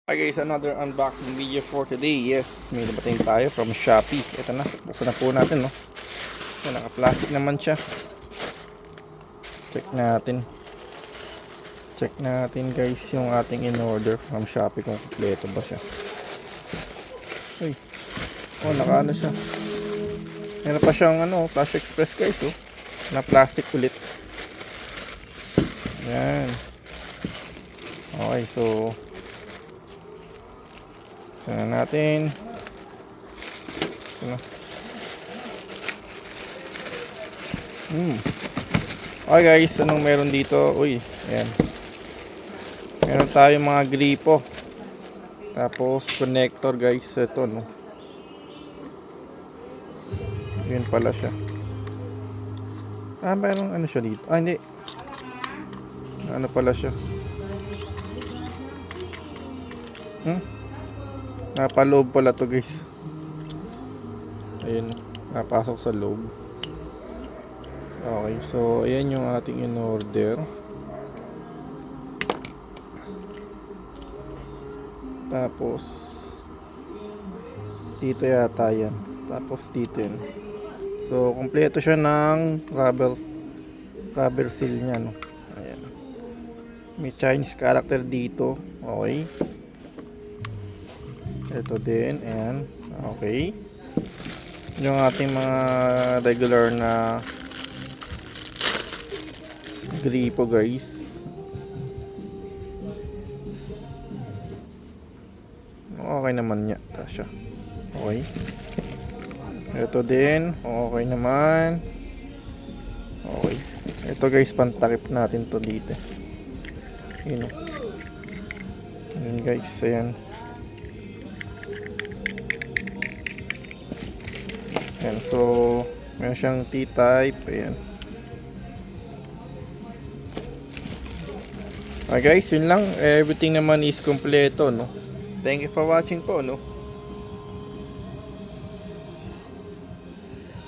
Hi guys, another unboxing video for today. Yes, may dumating tayo from Shopee. Ito na, buksan na po natin, no. So, naka-plastic naman siya. Check natin. Check natin guys yung ating in-order from Shopee kung kompleto ba siya. Uy. Oh, naka-ano siya. Meron pa siyang Flash Express guys, oh. Na plastic ulit. Yan. Okay, so sana natin. Okay guys, anong meron dito? Uy, ayan. Meron tayong mga gripo. Tapos connector guys, ito no. Yun pala siya. Meron siya dito. Hindi. Ano pala siya? Napaloob pala to guys. Ayun, napasok sa loob. Okay, so ayan yung ating in-order. Tapos dito yata yan. Tapos dito yan. So kompleto siya ng rubber seal nya, no. Ayan. May Chinese character dito. Okay. Ito din, and okay. Yung ating mga regular na gripo guys. Okay naman niya, tasya. Okay. Ito din, okay naman. Okay. Ito guys, pantakip natin to dito. Yun. Yun guys, ayan. Ayan, so meron siyang T-type. Ayan. Okay guys, yun lang. Everything naman is kompleto, no. Thank you for watching po, no.